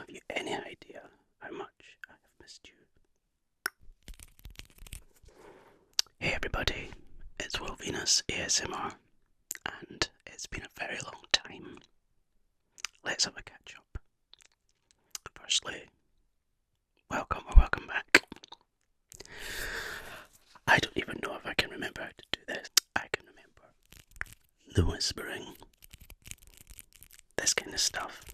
Have you any idea how much I have missed you? Hey everybody, it's Will Venus ASMR, and it's been a very long time. Let's have a catch up. Firstly, welcome back. I don't even know if I can remember how to do this. I can remember the whispering, this kind of stuff.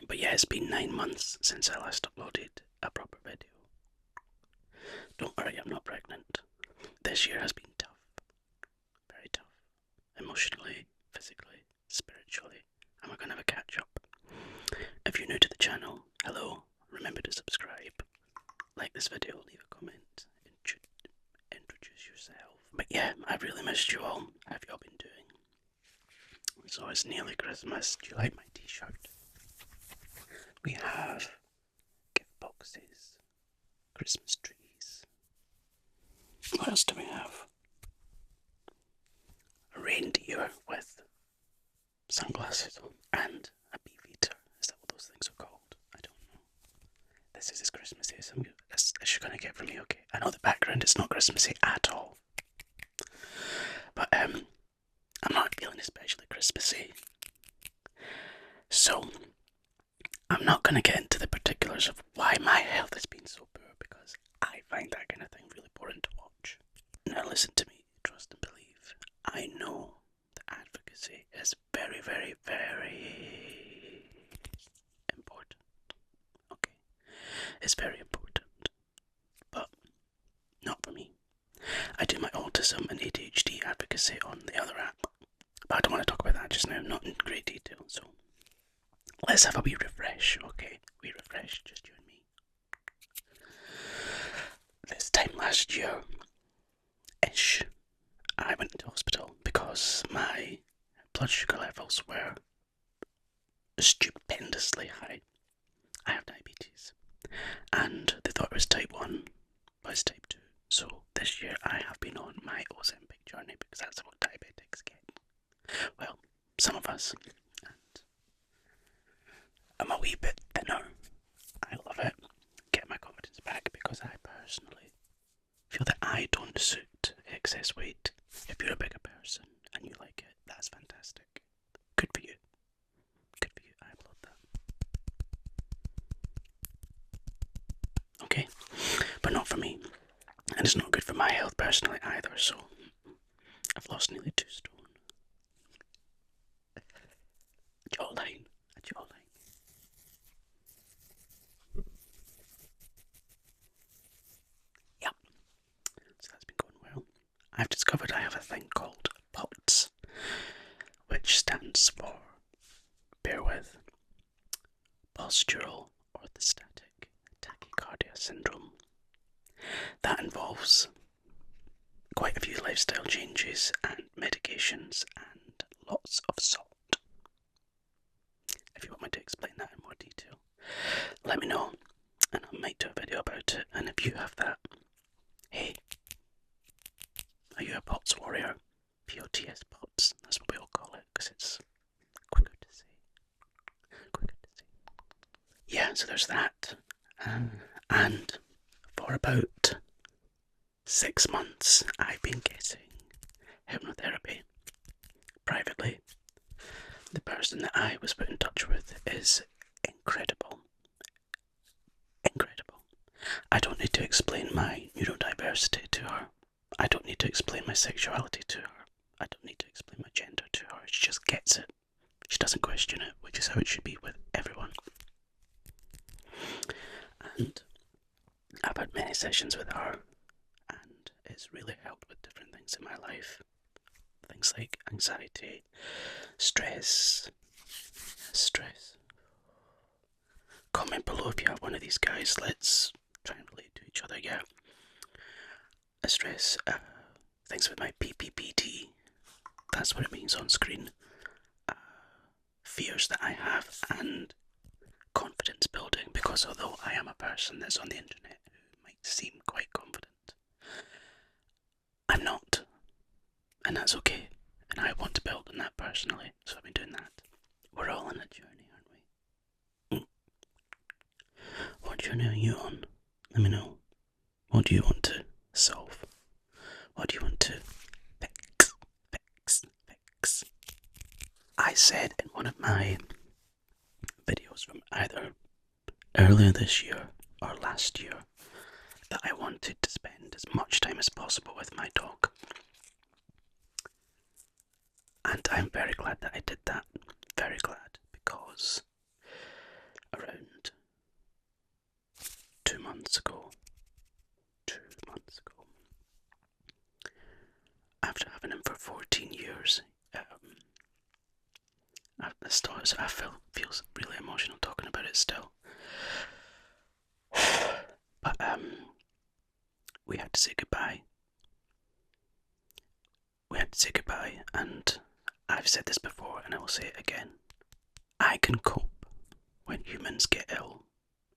But yeah, it's been 9 months since I last uploaded a proper video. Don't worry, I'm not pregnant. This year has been tough. Very tough. Emotionally, physically, spiritually. And we're going to have a catch up. If you're new to the channel, hello. Remember to subscribe. Like this video, leave a comment, introduce yourself. But yeah, I've really missed you all. How have you all been doing? So it's nearly Christmas. Do you like my t-shirt? We have gift boxes, Christmas trees. What else do we have? A reindeer with sunglasses on and a beefeater. Is that what those things are called? I don't know. This is as Christmassy as you're going to get from me, okay? I know the background is not Christmassy at all. But I'm not feeling especially Christmassy. So I'm not going to get into the particulars of why my health has been so poor, because I find that kind of thing really boring to watch. Now listen to me, trust and believe. I know that advocacy is very, very, very important. Okay, it's very important, but not for me. I do my autism and ADHD advocacy on the other app, but I don't want to talk about that just now, not in great detail, so let's have a wee refresh, okay? Wee refresh, just you and me. This time last year-ish, I went into hospital because my blood sugar levels were stupendously high. I have diabetes, and they thought it was type 1, but it's type 2. So this year I have been on my Ozempic journey because that's what diabetics get. Well, some of us. I'm a wee bit thinner. I love it. Get my confidence back because I personally feel that I don't suit excess weight. If you're a bigger person and you like it, that's fantastic. Good for you. Good for you. I applaud that. Okay? But not for me. And it's not good for my health personally either, so I've lost nearly 2 stone. A jawline. Yep. So that's been going well. I've discovered I have a thing called POTS, which stands for, bear with, postural orthostatic tachycardia syndrome. That involves quite a few lifestyle changes and medications and lots of salt. If you want me to explain that in more detail, let me know and I might do a video about it. And if you have that, hey, are you a POTS warrior? POTS POTS, that's what we all call it because it's quicker to say. Yeah, so there's that. And for about 6 months I've been getting hypnotherapy privately. The person that I was put in touch with is incredible. I don't need to explain my neurodiversity to her. I don't need to explain my sexuality to her. I don't need to explain my gender to her. She just gets it. She doesn't question it, which is how it should be with everyone. And I've had many sessions with her, and it's really helped with different things in my life. Things like anxiety, stress. Comment below if you have one of these guys. Let's try and relate to each other. Yeah. Stress. Things with my PPPD. That's what it means on screen. Fears that I have and confidence building, because although I am a person that's on the internet who might seem quite confident, I'm not. And that's okay. And I want to build on that personally, so I've been doing that. We're all on a journey, aren't we? journey are you on? Let me know. What do you want to solve? What do you want to fix? I said in one of my videos from either earlier this year or last year that I wanted to spend as much time as possible with my dog. And I'm very glad that I did that. Very glad, because around 2 months ago, after having him for 14 years, at the start, so I feels really emotional talking about it still. But we had to say goodbye. And I've said this before and I will say it again. I can cope when humans get ill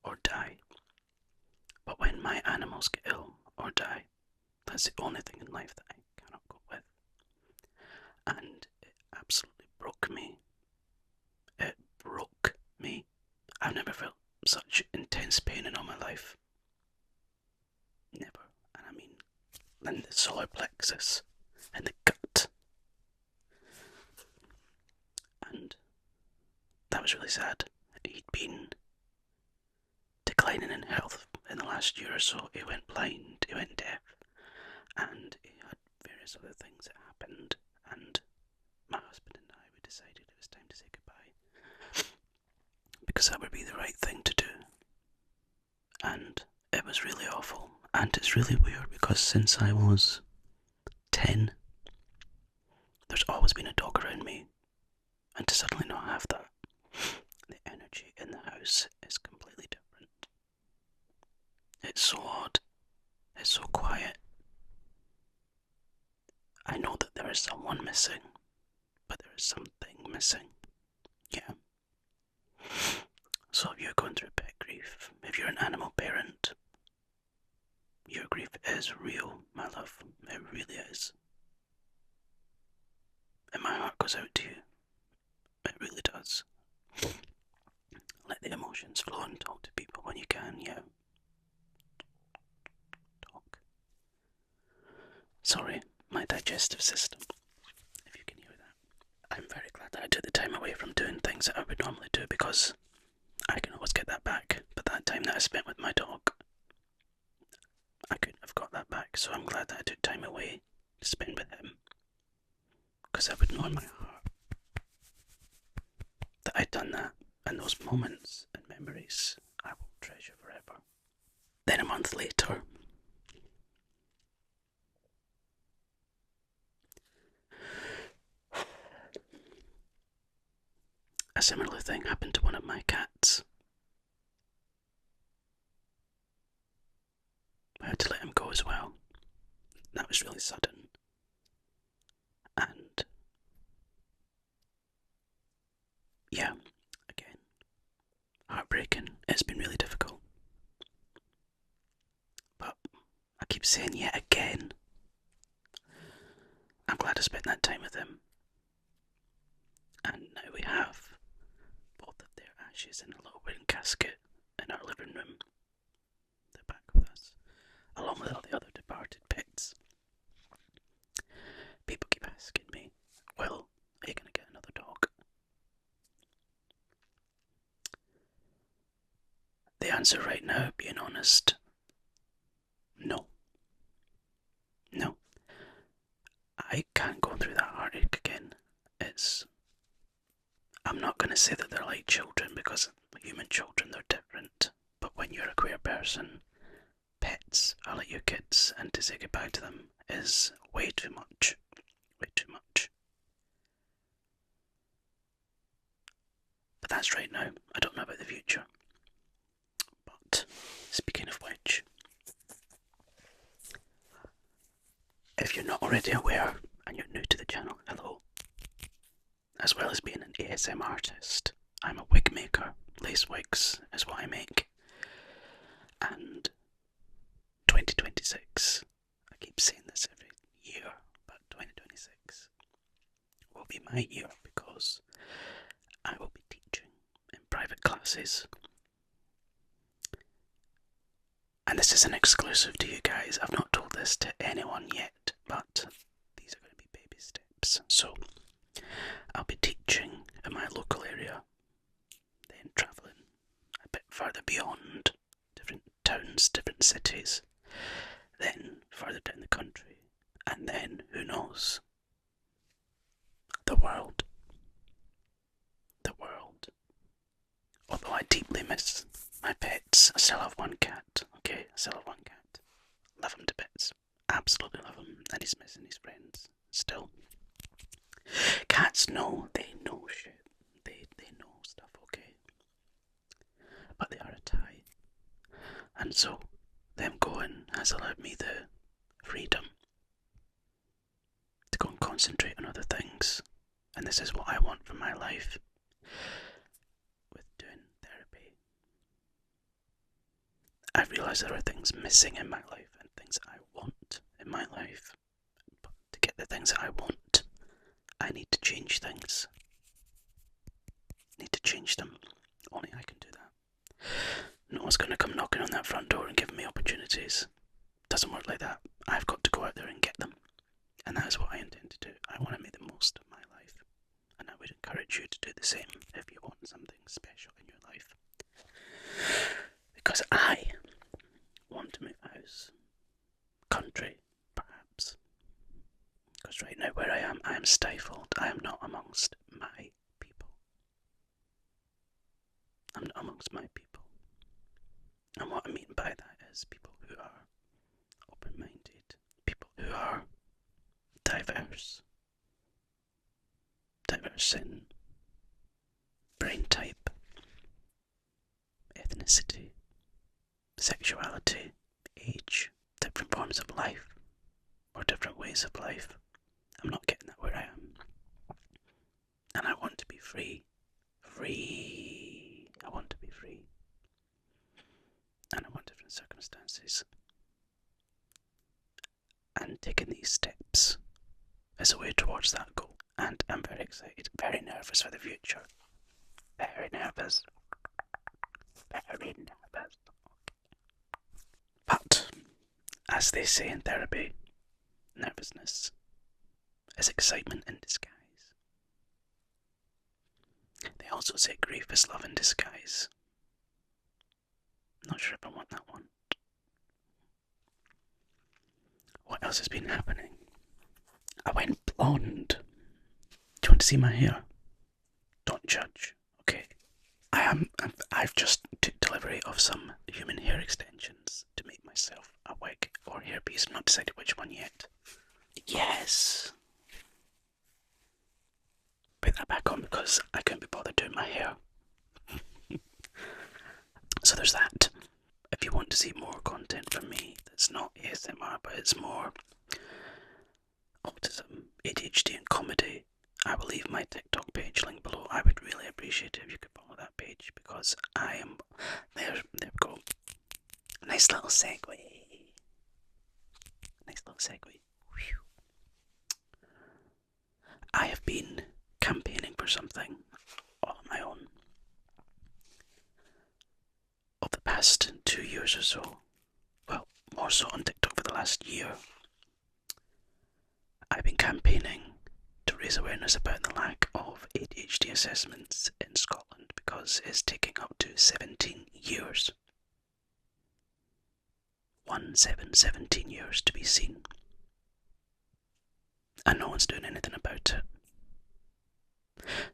or die. But when my animals get ill or die, that's the only thing in life that I cannot cope with. And it absolutely broke me. It broke me. I've never felt such intense pain in all my life. Never. And I mean, in the solar plexus, in the gut. And that was really sad. He'd been declining in health in the last year or so. He went blind, he went deaf, and he had various other things that happened. And my husband and I, we decided it was time to say goodbye, because that would be the right thing to do. And it was really awful. And it's really weird because since I was 10, there's always been a dog around me. And to suddenly not have that, the energy in the house is completely different. It's so odd. It's so quiet. I know that there is someone missing, but there is something missing. Yeah. So if you're going through pet grief, if you're an animal parent, your grief is real, my love. It really is. And my heart goes out to you. It really does. Let the emotions flow and talk to people when you can, yeah. Talk. Sorry, my digestive system, if you can hear that. I'm very glad that I took the time away from doing things that I would normally do, because I can always get that back. But that time that I spent with my dog, I couldn't have got that back. So I'm glad that I took time away to spend with him, because I would know in my heart that I'd done that, and those moments and memories I will treasure forever. Then a month later, a similar thing happened to one of my cats. I had to let him go as well. That was really sudden. And yeah, again, heartbreaking. It's been really difficult. But I keep saying yet again, I'm glad I spent that time with him. And now we have both of their ashes in a little wooden casket in our living room. They're back with us, along with all the other departed pets. People keep asking me, well, are you going to get another dog? The answer right now, being honest, no. No. I can't go through that heartache again. I'm not going to say that they're like children, because human children, they're different. But when you're a queer person, pets are like your kids, and to say goodbye to them is way too much. Way too much. But that's right now. I don't know about the future. But speaking of which, if you're not already aware and you're new to the channel, hello. As well as being an ASM artist, I'm a wig maker. Lace wigs is what I make. And 2026, I keep saying this every year, but 2026 will be my year, because I will be teaching in private classes And this is an exclusive to you guys. I've not told this to anyone yet, but these are going to be baby steps. So I'll be teaching in my local area, then travelling a bit further beyond, different towns, different cities, then further down the country, and then, who knows, the world. The world. Although I deeply miss my pets, I still have one cat, okay? I still have one cat. Love him to bits. Absolutely love him, and he's missing his friends, still. Cats know, they know shit. They know stuff, okay? But they are a tie. And so, them going has allowed me the freedom to go and concentrate on other things. And this is what I want from my life with doing therapy. I've realised there are things missing in my life and things I want in my life. But to get the things that I want, I need to change things. I need to change them. Only I can do that. No one's going to come knocking on that front door and giving me opportunities. Doesn't work like that. I've got to go out there and get them. And that is what I intend to do. I want to make the most of my life. And I would encourage you to do the same if you want something special in your life. Because I want to move house. Country, perhaps. Because right now where I am stifled. I am not amongst my people. I'm not amongst my people. And what I mean by that is people who are open-minded, people who are diverse in brain type, ethnicity, sexuality, age, different forms of life, or different ways of life. I'm not getting that where I am. And I want to be free. I want to be free. And I want different circumstances. And taking these steps is a way towards that goal. And I'm very excited, very nervous for the future. Very nervous. Very nervous. But, as they say in therapy, nervousness is excitement in disguise. They also say grief is love in disguise. Not sure if I want that one. What else has been happening? I went blonde. Do you want to see my hair? Don't judge, okay? I've just took delivery of some human hair extensions to make myself a wig or hairpiece. I've not decided which one yet. Yes! Put that back on because I couldn't be bothered doing my hair. So there's that. If you want to see more content from me that's not ASMR, but it's more autism, ADHD and comedy, I will leave my TikTok page link below. I would really appreciate it if you could follow that page because I am... There we go. Nice little segue. Nice little segue. Whew. I have been campaigning for something all on my own over the past 2 years or so. Well, more so on TikTok for the last year. I've been campaigning to raise awareness about the lack of ADHD assessments in Scotland because it's taking up to 17 years. 17 years to be seen. And no one's doing anything about it.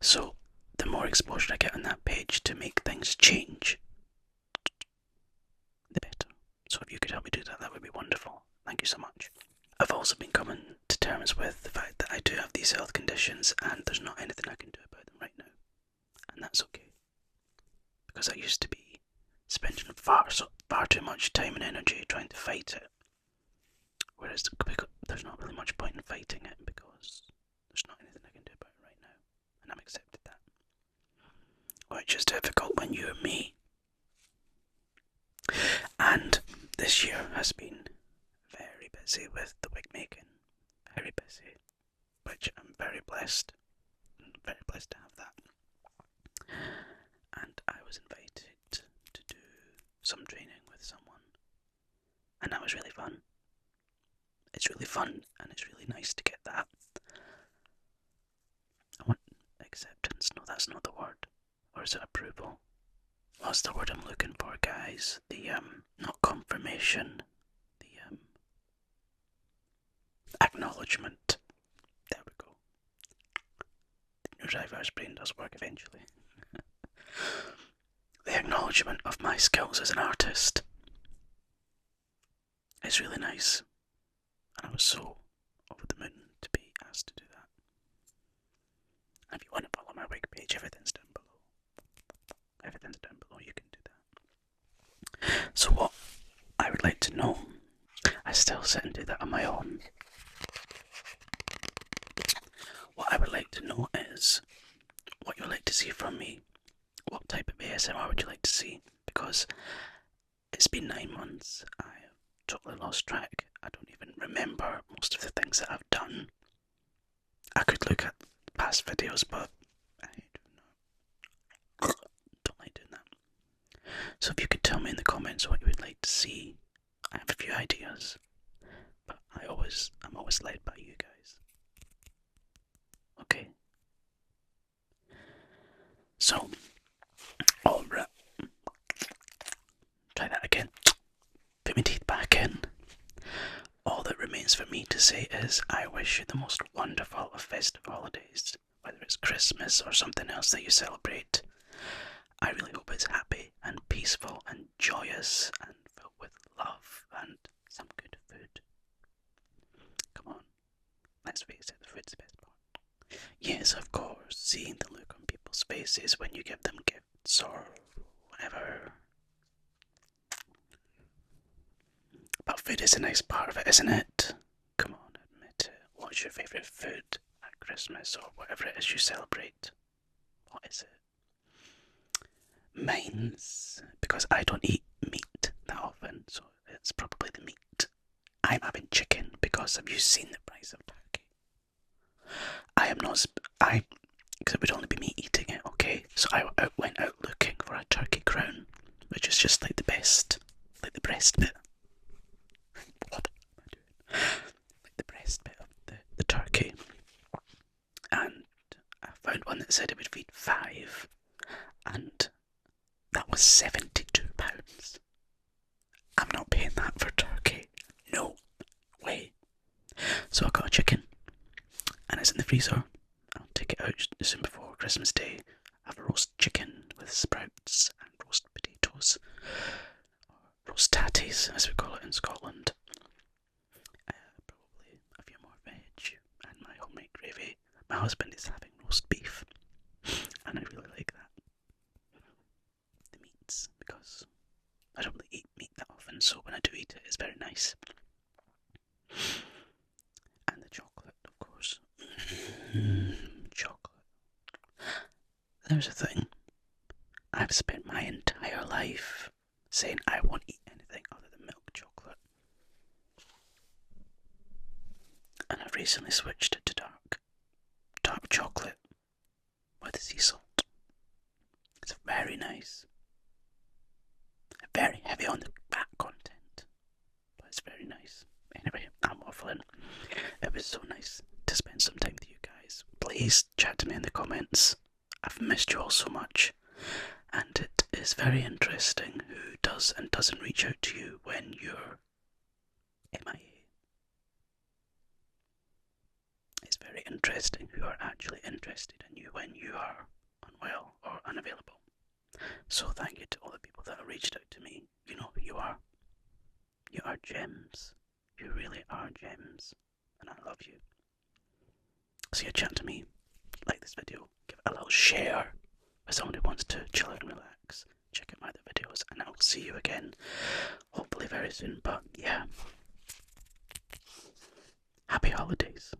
So, the more exposure I get on that page to make things change, the better. So if you could help me do that, that would be wonderful. Thank you so much. I've also been coming to terms with the fact that I do have these health conditions and there's not anything I can do about them right now. And that's okay. Because I used to be spending far too much time and energy trying to fight it. Whereas there's not really much point in fighting it because there's not anything I can do about it right now. And I've accepted that. Which is difficult when you're me. And this year has been very busy with the wig making. Very busy. Which I'm very blessed. Very blessed to have that. And I was invited to do some training with someone it's really fun and it's really nice to get that. I want acceptance. No, that's not the word. Or is it approval? What's the word I'm looking for, guys? The not confirmation. The acknowledgement. There we go. The neurodiverse brain does work eventually. The acknowledgement of my skills as an artist is really nice, and I was so over the moon to be asked to do that. And if you want to follow my wiki page, everything's down below. Everything's down below, you can do that. So what I would like to know, I still sit and do that on my own. What I would like to know is what you would like to see from me. What type of ASMR would you like to see? Because it's been 9 months. I have totally lost track. I don't even remember most of the things that I've done. I could look at past videos, but I don't like doing that. So if you could tell me in the comments what you would like to see. I have a few ideas, but I'm always led by you guys. Okay. So, alright. Try that again. Put my teeth back in. All that remains for me to say is I wish you the most wonderful of festive holidays, whether it's Christmas or something else that you celebrate. I really hope it's happy and peaceful and joyous and filled with love and some good food. Come on, let's face it, the food's the best part. Yes, of course, seeing the look on people's faces when you give them gifts or whatever. But food is a nice part of it, isn't it? Come on, admit it. What's your favourite food at Christmas or whatever it is you celebrate? What is it? Mine's, because I don't eat meat that often, so it's probably the meat. I'm having chicken because have you seen the price of turkey? I am not, because it would only be me eating it, okay? So I went out looking for a turkey crown, which is just like the best, like the breast bit. What am I doing? Like the breast bit of the turkey. And I found one that said it would feed 5, and that was £72. I'm not paying that for turkey. No way. So I got a chicken, and it's in the freezer. I'll take it out soon before Christmas Day. I have a roast chicken with sprouts and roast potatoes, or roast tatties as we call it in Scotland. Probably a few more veg and my homemade gravy. My husband is having roast beef, and I really like that. The meats, because I don't really eat meat that often, so when I do eat it, it's very nice. And the chocolate, of course. Chocolate. There's a thing. I've spent my entire life saying I won't eat anything other than milk chocolate. And I've recently switched it to dark chocolate with sea salt. It's very nice. Very heavy on the fat content, but it's very nice. Anyway, I'm waffling. It was so nice to spend some time with you guys. Please chat to me in the comments. I've missed you all so much, and it is very interesting who does and doesn't reach out to you when you're MIA. It's very interesting who are actually interested in you when you are unwell or unavailable. So thank you to all the people that have reached out to me. You know who you are. You are gems. You really are gems. And I love you. So you chat to me, like this video, give it a little share if someone who wants to chill out and relax. Check out my other videos, and I'll see you again, hopefully very soon. But yeah, happy holidays.